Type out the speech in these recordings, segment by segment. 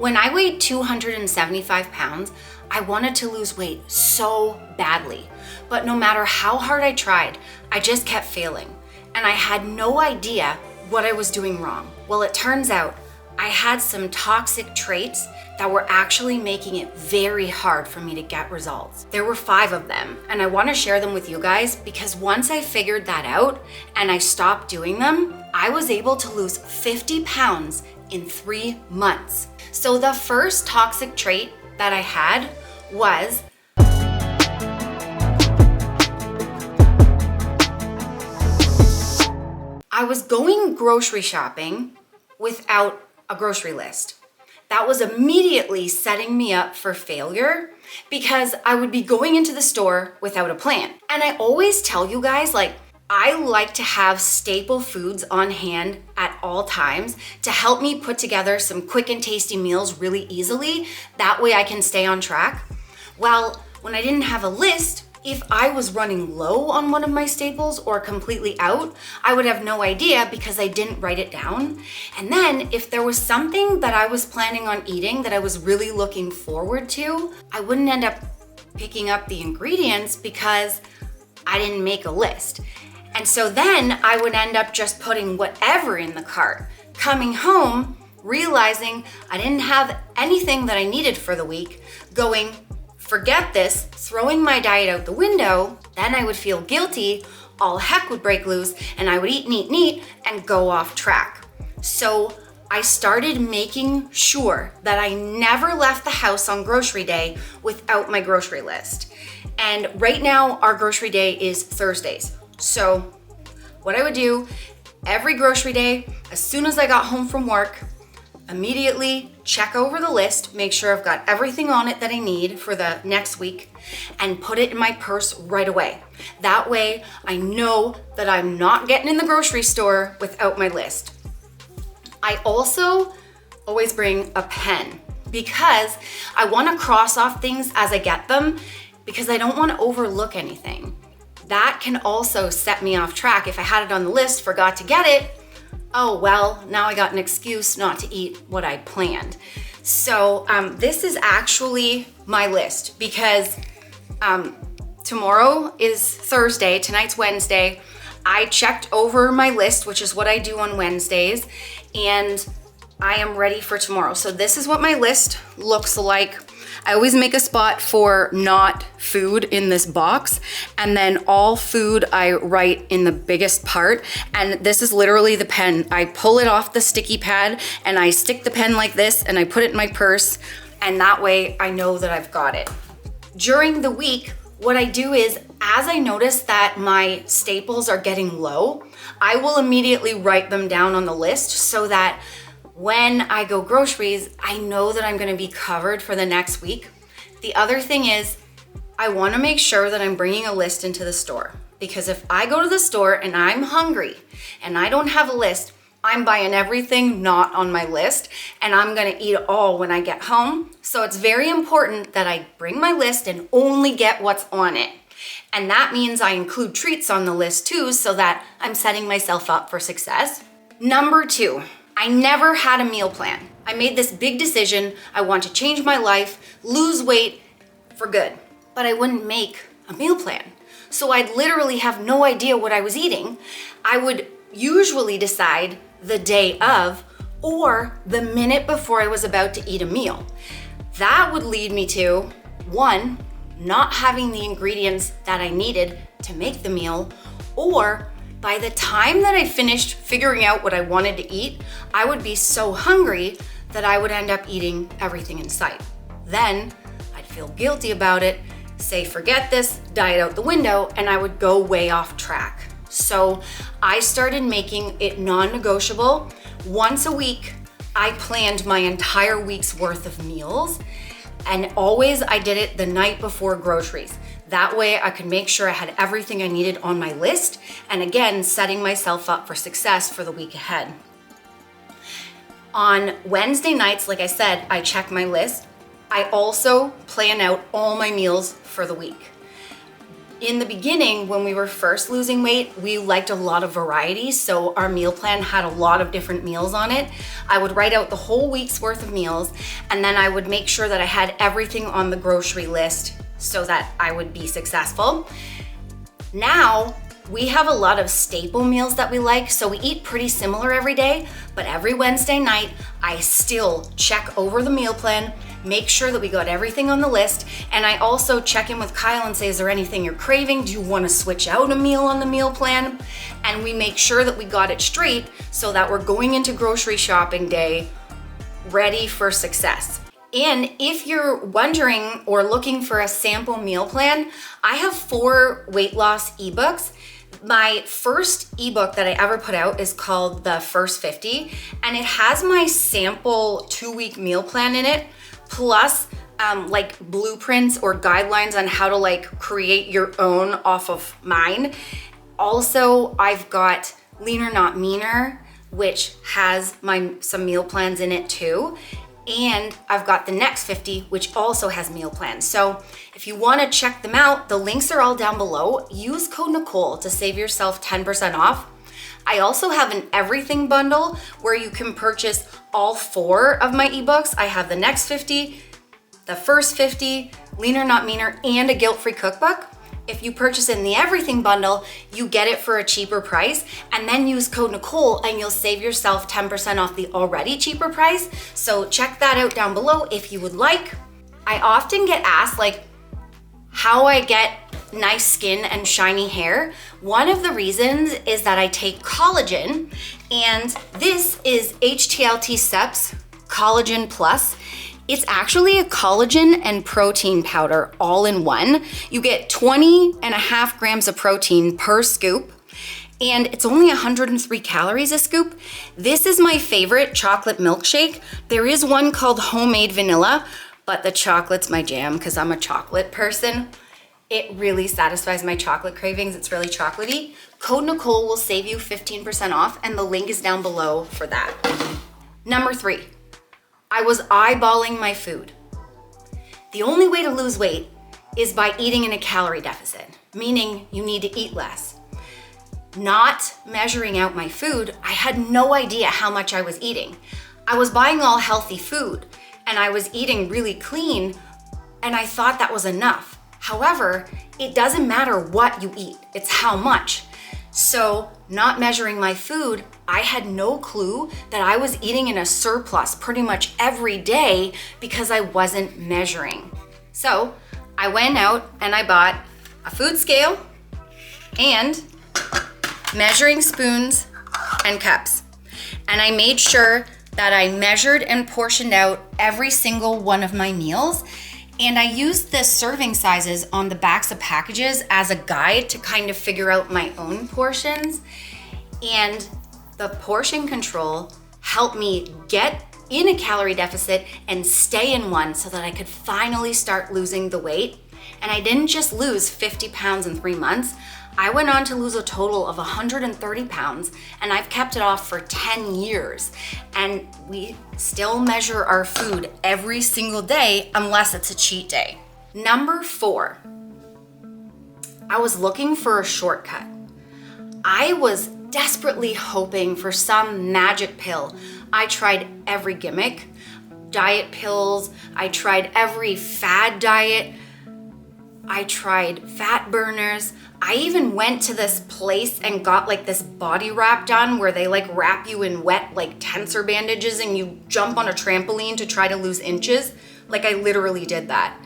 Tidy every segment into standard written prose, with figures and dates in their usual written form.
When I weighed 275 pounds, I wanted to lose weight so badly. But no matter how hard I tried, I just kept failing. And I had no idea what I was doing wrong. Well, it turns out I had some toxic traits that were actually making it very hard for me to get results. There were 5 of them, and I want to share them with you guys because once I figured that out and I stopped doing them, I was able to lose 50 pounds in 3 months. So the first toxic trait that I had was I was going grocery shopping without a grocery list. That was immediately setting me up for failure because I would be going into the store without a plan. And I always tell you guys, I like to have staple foods on hand at all times to help me put together some quick and tasty meals really easily. That way I can stay on track. Well, when I didn't have a list, if I was running low on one of my staples or completely out, I would have no idea because I didn't write it down. And then if there was something that I was planning on eating that I was really looking forward to, I wouldn't end up picking up the ingredients because I didn't make a list. And so then I would end up just putting whatever in the cart, coming home, realizing I didn't have anything that I needed for the week, going, forget this, throwing my diet out the window. Then I would feel guilty, all heck would break loose, and I would eat, and go off track. So I started making sure that I never left the house on grocery day without my grocery list. And right now, our grocery day is Thursdays. So what I would do every grocery day, as soon as I got home from work, immediately check over the list, make sure I've got everything on it that I need for the next week, and put it in my purse right away. That way, I know that I'm not getting in the grocery store without my list. I also always bring a pen because I want to cross off things as I get them because I don't want to overlook anything. That can also set me off track. If I had it on the list, forgot to get it, oh well, now I got an excuse not to eat what I planned. So this is actually my list because tomorrow is Thursday, tonight's Wednesday. I checked over my list, which is what I do on Wednesdays, and I am ready for tomorrow. So this is what my list looks like. I always make a spot for not food in this box, and then all food I write in the biggest part. And this is literally the pen. I pull it off the sticky pad and I stick the pen like this and I put it in my purse, and that way I know that I've got it. During the week, what I do is, as I notice that my staples are getting low, I will immediately write them down on the list so that when I go groceries, I know that I'm gonna be covered for the next week. The other thing is, I wanna make sure that I'm bringing a list into the store, because if I go to the store and I'm hungry and I don't have a list, I'm buying everything not on my list and I'm gonna eat it all when I get home. So it's very important that I bring my list and only get what's on it. And that means I include treats on the list too, so that I'm setting myself up for success. Number 2, I never had a meal plan. I made this big decision. I want to change my life, lose weight for good, but I wouldn't make a meal plan. So I'd literally have no idea what I was eating. I would usually decide the day of or the minute before I was about to eat a meal. That would lead me to, 1, not having the ingredients that I needed to make the meal, or by the time that I finished figuring out what I wanted to eat, I would be so hungry that I would end up eating everything in sight. Then I'd feel guilty about it, say, forget this, diet out the window, and I would go way off track. So I started making it non-negotiable. Once a week, I planned my entire week's worth of meals, and always I did it the night before groceries. That way I could make sure I had everything I needed on my list, and again, setting myself up for success for the week ahead. On Wednesday nights, like I said, I check my list. I also plan out all my meals for the week. In the beginning, when we were first losing weight, we liked a lot of variety, so our meal plan had a lot of different meals on it. I would write out the whole week's worth of meals, and then I would make sure that I had everything on the grocery list so that I would be successful. Now, we have a lot of staple meals that we like, so we eat pretty similar every day, but every Wednesday night, I still check over the meal plan, make sure that we got everything on the list, and I also check in with Kyle and say, is there anything you're craving? Do you want to switch out a meal on the meal plan? And we make sure that we got it straight so that we're going into grocery shopping day ready for success. And if you're wondering or looking for a sample meal plan, I have 4 weight loss ebooks. My first ebook that I ever put out is called The First 50, and it has my sample 2-week meal plan in it, plus like blueprints or guidelines on how to like create your own off of mine. Also, I've got Leaner Not Meaner, which has some meal plans in it too. And I've got the Next 50, which also has meal plans. So if you want to check them out, the links are all down below. Use code Nicole to save yourself 10% off. I also have an everything bundle where you can purchase all 4 of my ebooks. I have the Next 50, the First 50, Leaner Not Meaner, and a guilt-free cookbook. If you purchase in the everything bundle, you get it for a cheaper price, and then use code Nicole and you'll save yourself 10% off the already cheaper price. So check that out down below if you would like. I often get asked like how I get nice skin and shiny hair. One of the reasons is that I take collagen, and this is HTLT Steps Collagen Plus. It's actually a collagen and protein powder all in one. You get 20.5 grams of protein per scoop, and it's only 103 calories a scoop. This is my favorite chocolate milkshake. There is one called Homemade Vanilla, but the chocolate's my jam because I'm a chocolate person. It really satisfies my chocolate cravings. It's really chocolatey. Code Nicole will save you 15% off, and the link is down below for that. Number 3. I was eyeballing my food. The only way to lose weight is by eating in a calorie deficit, meaning you need to eat less. Not measuring out my food, I had no idea how much I was eating. I was buying all healthy food and I was eating really clean, and I thought that was enough. However, it doesn't matter what you eat, it's how much. So, not measuring my food, I had no clue that I was eating in a surplus pretty much every day because I wasn't measuring. So, I went out and I bought a food scale and measuring spoons and cups. And I made sure that I measured and portioned out every single one of my meals. And I used the serving sizes on the backs of packages as a guide to kind of figure out my own portions. And the portion control helped me get in a calorie deficit and stay in one so that I could finally start losing the weight. And I didn't just lose 50 pounds in 3 months. I went on to lose a total of 130 pounds, and I've kept it off for 10 years. And we still measure our food every single day unless it's a cheat day. Number 4, I was looking for a shortcut. I was desperately hoping for some magic pill. I tried every gimmick, diet pills, I tried every fad diet, I tried fat burners. I even went to this place and got like this body wrap done where they like wrap you in wet like tensor bandages and you jump on a trampoline to try to lose inches. Like I literally did that.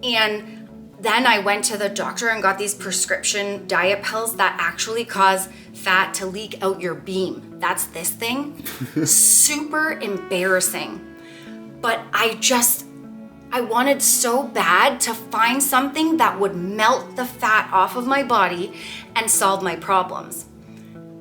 And then I went to the doctor and got these prescription diet pills that actually cause fat to leak out your beam. That's this thing. Super embarrassing. But I wanted so bad to find something that would melt the fat off of my body and solve my problems.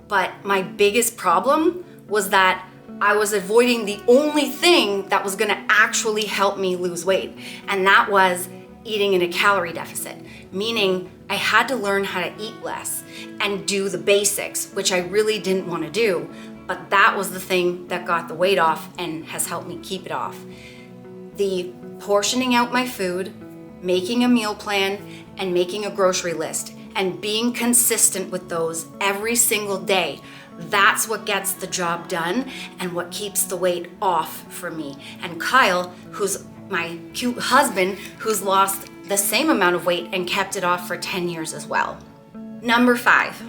But my biggest problem was that I was avoiding the only thing that was gonna actually help me lose weight, and that was eating in a calorie deficit, meaning I had to learn how to eat less and do the basics, which I really didn't want to do, but that was the thing that got the weight off and has helped me keep it off. The portioning out my food, making a meal plan, and making a grocery list, and being consistent with those every single day. That's what gets the job done and what keeps the weight off for me. And Kyle, who's my cute husband, who's lost the same amount of weight and kept it off for 10 years as well. Number 5,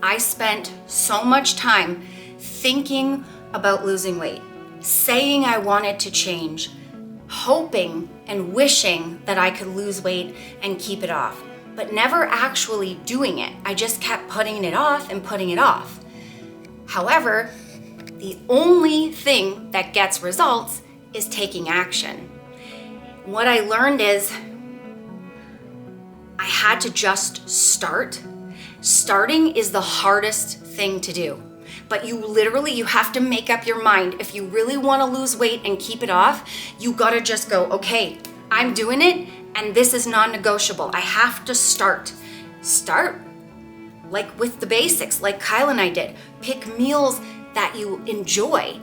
I spent so much time thinking about losing weight, saying I wanted to change, hoping and wishing that I could lose weight and keep it off, but never actually doing it. I just kept putting it off and putting it off. However, the only thing that gets results is taking action. What I learned is I had to just start. Starting is the hardest thing to do. But you have to make up your mind. If you really want to lose weight and keep it off, you gotta just go, okay, I'm doing it and this is non-negotiable. I have to start. Start like with the basics, like Kyle and I did. Pick meals that you enjoy.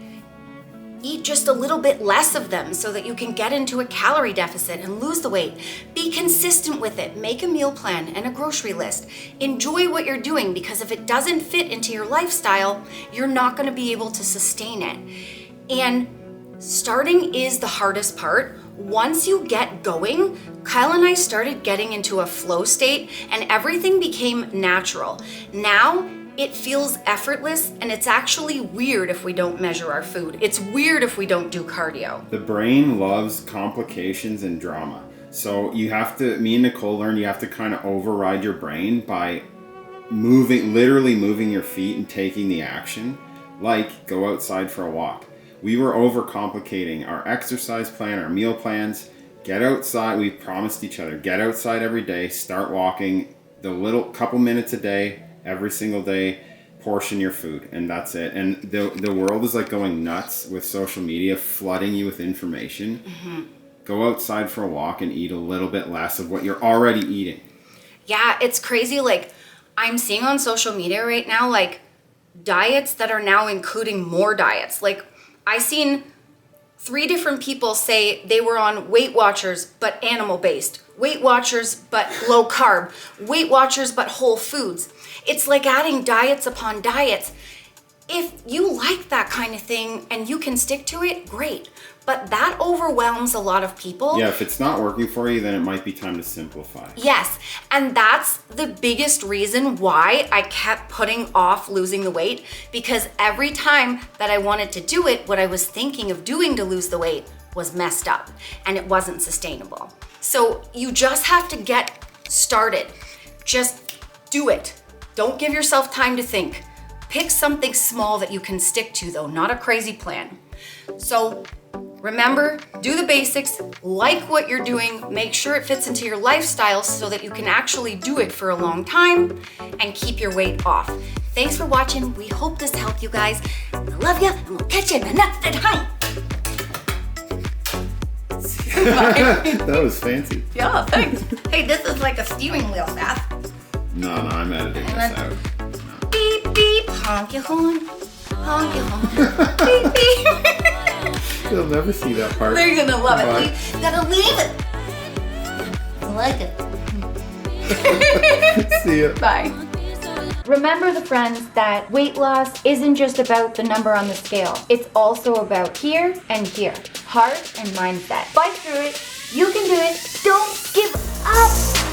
Eat just a little bit less of them so that you can get into a calorie deficit and lose the weight. Be consistent with it. Make a meal plan and a grocery list. Enjoy what you're doing, because if it doesn't fit into your lifestyle, you're not going to be able to sustain it. And starting is the hardest part. Once you get going, Kyle and I started getting into a flow state and everything became natural. Now, it feels effortless, and it's actually weird if we don't measure our food. It's weird if we don't do cardio. The brain loves complications and drama. So me and Nicole learned you have to kind of override your brain by literally moving your feet and taking the action, like go outside for a walk. We were overcomplicating our exercise plan, our meal plans. Get outside. We promised each other, get outside every day, start walking the little couple minutes a day, every single day, portion your food, and that's it. And the world is like going nuts with social media flooding you with information. Mm-hmm. Go outside for a walk and eat a little bit less of what you're already eating. Yeah, it's crazy. Like, I'm seeing on social media right now, like, diets that are now including more diets. Like, I seen 3 different people say they were on Weight Watchers but animal-based, Weight Watchers but low carb, Weight Watchers but whole foods. It's like adding diets upon diets. If you like that kind of thing and you can stick to it, great. But that overwhelms a lot of people. Yeah, if it's not working for you, then it might be time to simplify. Yes, and that's the biggest reason why I kept putting off losing the weight, because every time that I wanted to do it, what I was thinking of doing to lose the weight was messed up and it wasn't sustainable. So you just have to get started. Just do it. Don't give yourself time to think. Pick something small that you can stick to, though, not a crazy plan. So remember, do the basics, like what you're doing, make sure it fits into your lifestyle so that you can actually do it for a long time and keep your weight off. Thanks for watching. We hope this helped you guys. I love you, and we'll catch you in the next time. That was fancy. Yeah, thanks. Hey, this is like a steering wheel, Seth. No, I'm editing this out. Beep, beep, honk your horn, honk your horn, beep, beep. You'll never see that part. They're gonna love Bye. it. You gotta leave it. I like it. See ya. Bye. Remember, the friends, that weight loss isn't just about the number on the scale. It's also about here and here. Heart and mindset. Fight through it. You can do it. Don't give up.